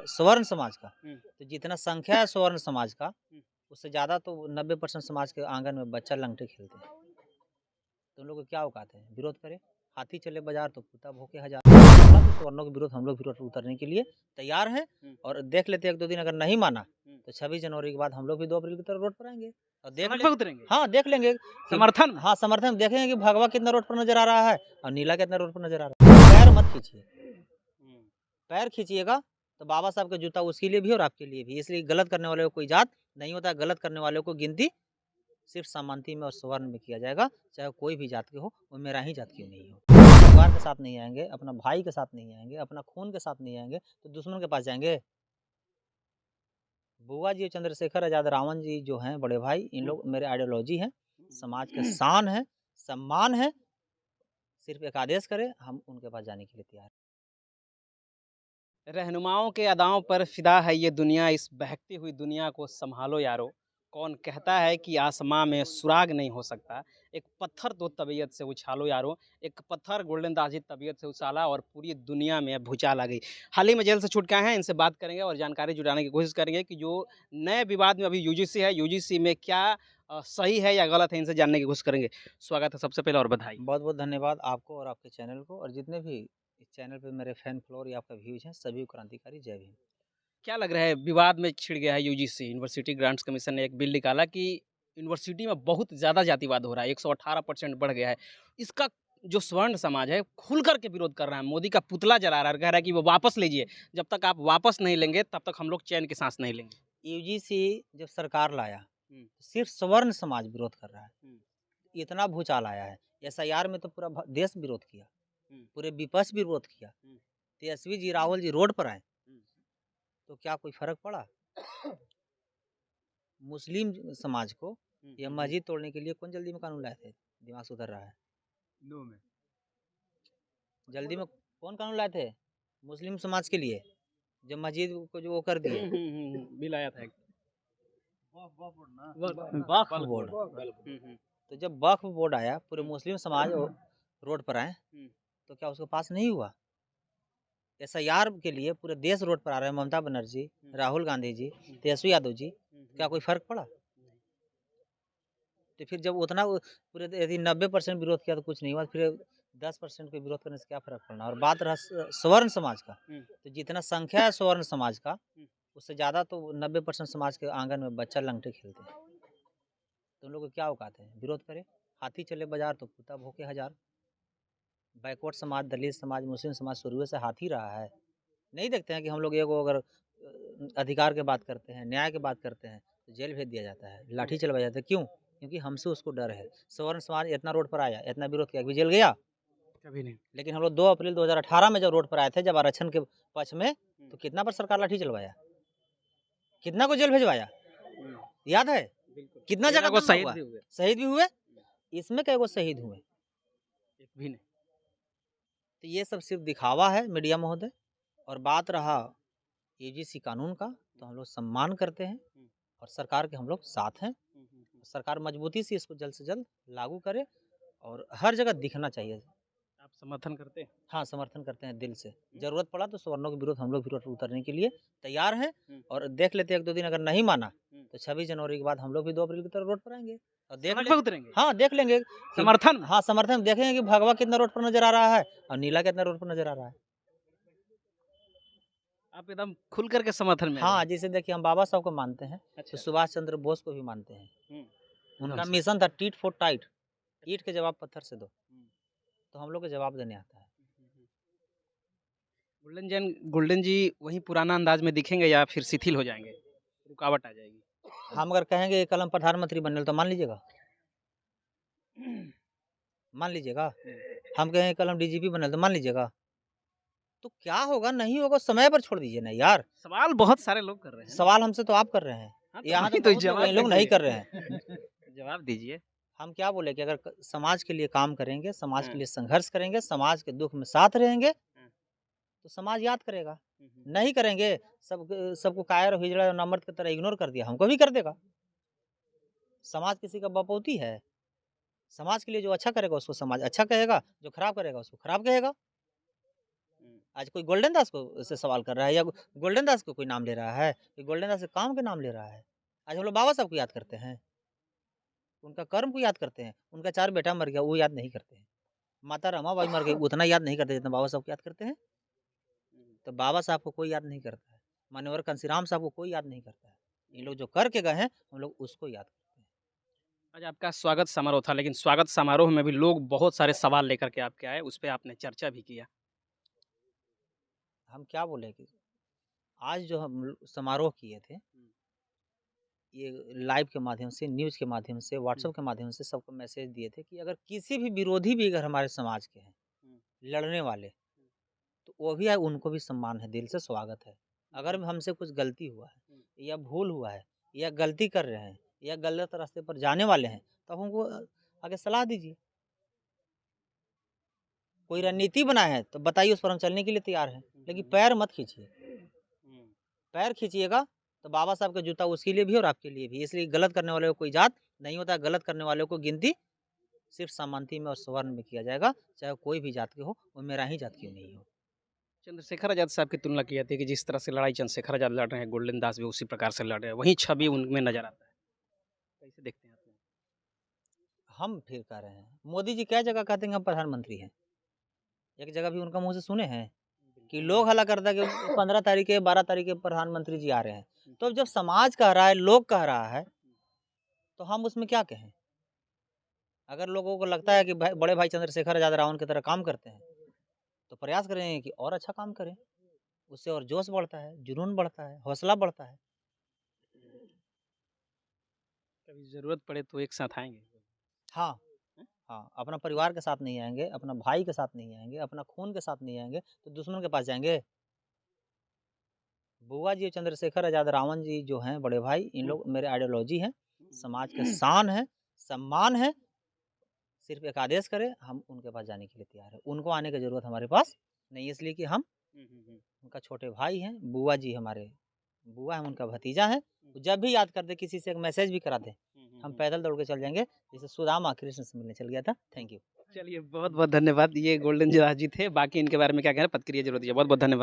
स्वर्ण समाज का, तो जितना संख्या है स्वर्ण समाज का, उससे ज़्यादा तो 90% समाज के आंगन में बच्चा लंगटे खेलते हैं। तो उन लोग को क्या औकात है विरोध करे? हाथी चले बाजार तो कुत्ता भौंके हजार। तो सवर्णों के विरोध हम लोग विरोध उतरने के लिए तैयार हैं और देख लेते हैं 1-2 दिन अगर नहीं माना तो 26 जनवरी के बाद हम लोग भी 2 अप्रैल की तरह रोड पर आएंगे और देख सड़क पे उतरेंगे हाँ, देख लेंगे समर्थन में। हाँ, समर्थन में देखेंगे कि भगवा कितना रोड पर नज़र आ रहा है और नीला कितना रोड पर नज़र आ रहा है। पैर मत खींचिए, पैर खींचिएगा तो बाबा साहब का जूता उसके लिए भी और आपके लिए भी। इसलिए गलत करने वाले को कोई जात नहीं होता, गलत करने वालों को गिनती सिर्फ समानती में और स्वर्ण में किया जाएगा, चाहे कोई भी जात के हो, वो मेरा ही जात क्यों नहीं हो। परिवार के साथ नहीं आएंगे, अपना भाई के साथ नहीं आएंगे, अपना खून के साथ नहीं आएंगे, तो दुश्मन के पास जाएंगे। बुआ जी चंद्रशेखर आजाद रावण जी जो हैं बड़े भाई, इन लोग मेरे आइडियोलॉजी हैं, समाज के शान है, सम्मान है। सिर्फ एक आदेश करें, हम उनके पास जाने के लिए तैयार हैं। रहनुमाओं के अदाओं पर फिदा है ये दुनिया, इस बहकती हुई दुनिया को संभालो यारो। कौन कहता है कि आसमां में सुराग नहीं हो सकता। एक पत्थर तो तबीयत से उछालो यारो। एक पत्थर गोल्डन दास जी तबीयत से उछाला और पूरी दुनिया में भूचाल आ गई। हाल ही में जेल से छूट के आए हैं, इनसे बात करेंगे और जानकारी जुटाने की कोशिश करेंगे कि जो नए विवाद में अभी यूजीसी है, यूजीसी में क्या सही है या गलत है, इनसे जानने की कोशिश करेंगे। स्वागत है सबसे पहले और बधाई। बहुत बहुत धन्यवाद आपको और आपके चैनल को और जितने भी इस चैनल पे मेरे फैन फॉलोअर या आपका व्यूज हैं, सभी को क्रांतिकारी जय भीम। क्या लग रहा है विवाद में छिड़ गया है यूजीसी, यूनिवर्सिटी ग्रांट्स कमीशन ने एक बिल निकाला कि यूनिवर्सिटी में बहुत ज़्यादा जातिवाद हो रहा है, 118% बढ़ गया है। इसका जो स्वर्ण समाज है खुल करके विरोध कर रहा है, मोदी का पुतला जला रहा है, कह रहा है कि वो वापस लीजिए, जब तक आप वापस नहीं लेंगे तब तक हम लोग चैन की सांस नहीं लेंगे। यूजीसी जब सरकार लाया तो सिर्फ स्वर्ण समाज विरोध कर रहा है, इतना भूचाल आया है। एसआईआर में तो पूरा देश विरोध किया, पूरे विपक्ष भी विरोध किया। तेजस्वी जी राहुल जी रोड पर आए तो क्या कोई फर्क पड़ा? मुस्लिम समाज को या मस्जिद तोड़ने के लिए कौन जल्दी में कानून लाए थे? दिमाग सुधर रहा है जल्दी में कौन कानून लाए थे मुस्लिम समाज के लिए, जब मस्जिद को जो वो कर दिए बिल आया था वक्फ बोर्ड। तो जब वक्फ बोर्ड आया पूरे मुस्लिम समाज रोड पर आए तो क्या उसको पास नहीं हुआ? एसआईआर के लिए पूरे देश रोड पर आ रहे हैं, ममता बनर्जी, राहुल गांधी जी, तेजस्वी यादव जी, क्या कोई फर्क पड़ा? तो फिर जब उतना पूरे यदि 90% विरोध किया तो कुछ नहीं हुआ, फिर 10% के विरोध करने से क्या फर्क पड़ना। और बात रहा स्वर्ण समाज का, तो जितना संख्या है स्वर्ण समाज का, उससे ज़्यादा तो 90% समाज के आंगन में बच्चा लंगटे खेलते हैं। तो उन लोग को क्या औकात है विरोध करे? हाथी चले बाजार तो कुत्ता भौंके हजार। बैकवर्ड समाज, दलित समाज, मुस्लिम समाज शुरू से हाथी रहा है। नहीं देखते हैं कि हम लोग एगो अगर अधिकार की बात करते हैं, न्याय की बात करते हैं तो जेल भेज दिया जाता है, लाठी चलवाया जाता है। क्यों? क्योंकि हमसे उसको डर है। स्वर्ण समाज इतना रोड पर आया, इतना विरोध किया, जेल गया कभी नहीं। लेकिन हम लोग 2 अप्रैल 2018 में जब रोड पर आए थे, जब आरक्षण के पक्ष में, तो कितना पर सरकार लाठी चलवाया, कितना को जेल भेजवाया, याद है? कितना जगह को शहीद भी हुए। इसमें कई गो शहीद हुए? एक भी नहीं। तो ये सब सिर्फ दिखावा है मीडिया महोदय। और बात रहा यूजीसी कानून का, तो हम लोग सम्मान करते हैं और सरकार के हम लोग साथ हैं। सरकार मजबूती से इसको जल्द से जल्द लागू करे और हर जगह दिखना चाहिए। आप समर्थन करते हैं? हाँ, समर्थन करते हैं दिल से। ज़रूरत पड़ा तो सवर्णों के विरोध हम लोग विरोध उतरने के लिए तैयार हैं और देख लेते हैं 1-2 दिन अगर नहीं माना तो 26 जनवरी के बाद हम लोग भी 2 अप्रैल की तरह रोड पर आएंगे और सड़क पे उतरेंगे हाँ, देख लेंगे समर्थन। हाँ, समर्थन देखेंगे कि भगवा कितना रोड पर नजर आ रहा है और नीला कितना रोड पर नजर आ रहा है। आप एकदम खुल करके समर्थन में। हाँ, जैसे देखिए हम बाबा साहब को मानते हैं, तो सुभाष चंद्र बोस को भी मानते हैं। उनका मिशन था टीट फॉर टाइट, ईंट के जवाब पत्थर से दो, तो हम लोग को जवाब देने आता है। गोल्डन जी वही पुराना अंदाज में दिखेंगे या फिर शिथिल हो जाएंगे, रुकावट आ जाएगी? हम अगर कहेंगे कल हम प्रधानमंत्री बनने तो मान लीजिएगा? मान लीजिएगा? हम कहेंगे कल हम डीजीपी बनने तो मान लीजिएगा? तो क्या होगा नहीं होगा समय पर छोड़ दीजिए ना यार। सवाल बहुत सारे लोग कर रहे हैं। सवाल हमसे तो आप कर रहे हैं। हाँ, यहाँ तो बहुत लोग नहीं कर रहे हैं। जवाब दीजिए। हम क्या बोले कि अगर समाज के लिए काम करेंगे, समाज के लिए संघर्ष करेंगे, समाज के दुख में साथ रहेंगे तो समाज याद करेगा। नहीं करेंगे, सबको कायर और हिजड़ा और नमर्द की तरह इग्नोर कर दिया, हमको भी कर देगा। समाज किसी का बपौती है? समाज के लिए जो अच्छा करेगा उसको समाज अच्छा कहेगा, जो खराब करेगा उसको खराब कहेगा। आज कोई गोल्डन दास को से सवाल कर रहा है या गोल्डन दास को कोई नाम ले रहा है? कोई गोल्डन दास के काम के नाम ले रहा है? आज हम लोग बाबा साहब को याद करते हैं, उनका कर्म को याद करते हैं, उनका 4 बेटा मर गया वो याद नहीं करते हैं। माता रमाबाई मर गई उतना याद नहीं करते जितना बाबा साहब को याद करते हैं। तो बाबा साहब को कोई याद नहीं करता है, मान्यवर कांशीराम साहब को कोई याद नहीं करता है। ये लोग जो करके गए हैं, हम लोग उसको याद करते हैं। आज आपका स्वागत समारोह था, लेकिन स्वागत समारोह में भी लोग बहुत सारे सवाल लेकर के आपके आए, उस पे आपने चर्चा भी किया। हम क्या बोले कि आज जो हम समारोह किए थे, ये लाइव के माध्यम से, न्यूज़ के माध्यम से, व्हाट्सएप के माध्यम से सबको मैसेज दिए थे कि अगर किसी भी विरोधी भी अगर हमारे समाज के हैं, लड़ने वाले, तो वो भी आए, उनको भी सम्मान है, दिल से स्वागत है। अगर हमसे कुछ गलती हुआ है या भूल हुआ है या गलती कर रहे हैं या गलत रास्ते पर जाने वाले हैं, तो आप हमको आगे सलाह दीजिए। कोई रणनीति बनाए है तो बताइए, उस पर हम चलने के लिए तैयार हैं, लेकिन पैर मत खींचिए। पैर खींचिएगा तो बाबा साहब का जूता उसके लिए भी और आपके लिए भी। इसलिए गलत करने वाले को कोई जात नहीं होता, गलत करने वालों को गिनती सिर्फ सामंती में और स्वर्ण में किया जाएगा, चाहे कोई भी जात के हो, वो मेरा ही जात क्यों नहीं हो। चंद्रशेखर आज़ाद साहब की तुलना की जाती है कि जिस तरह से लड़ाई चंद्रशेखर आज़ाद लड़ रहे हैं, गोल्डन दास भी उसी प्रकार से लड़ रहे हैं, वही छवि उनमें नजर आता है। कैसे देखते हैं आप? हम फिर कह रहे हैं, मोदी जी क्या जगह कहते हैं हम प्रधानमंत्री हैं, एक जगह भी उनका मुँह से सुने हैं कि लोग हल्ला करता है कि 15 तारीख के 12 तारीख के प्रधानमंत्री जी आ रहे हैं। तो जब समाज कह रहा है, लोग कह रहा है, तो हम उसमें क्या कहें? अगर लोगों को लगता है कि बड़े भाई चंद्रशेखर आज़ाद रावण की तरह काम करते हैं, तो प्रयास करें कि और अच्छा काम करें, उससे और जोश बढ़ता है, जुनून बढ़ता है, हौसला बढ़ता है। कभी ज़रूरत पड़े तो एक साथ आएँगे? हाँ, हाँ, अपना परिवार के साथ नहीं आएँगे, अपना भाई के साथ नहीं आएँगे, अपना खून के साथ नहीं आएँगे, तो दुश्मन के पास जाएँगे? बुआ जी चंद्रशेखर आज़ाद रावण जी जो हैं बड़े भाई, इन लोग मेरे आइडियोलॉजी हैं, समाज के शान हैं, सम्मान है। सिर्फ़ एक आदेश करें, हम उनके पास जाने के लिए तैयार हैं। उनको आने की ज़रूरत हमारे पास नहीं है, इसलिए कि हम उनका छोटे भाई हैं, बुआ जी हमारे बुआ हैं, उनका भतीजा है। जब भी याद कर दें, किसी से एक मैसेज भी करा दें, हम पैदल दौड़ के चल जाएँगे, जैसे सुदामा कृष्ण से मिलने चल गया था। Thank you. चलिए बहुत-बहुत धन्यवाद। ये गोल्डन दास जी थे, बाकी इनके बारे में क्या कहना है प्रतिक्रिया ज़रूर दीजिए। बहुत-बहुत धन्यवाद।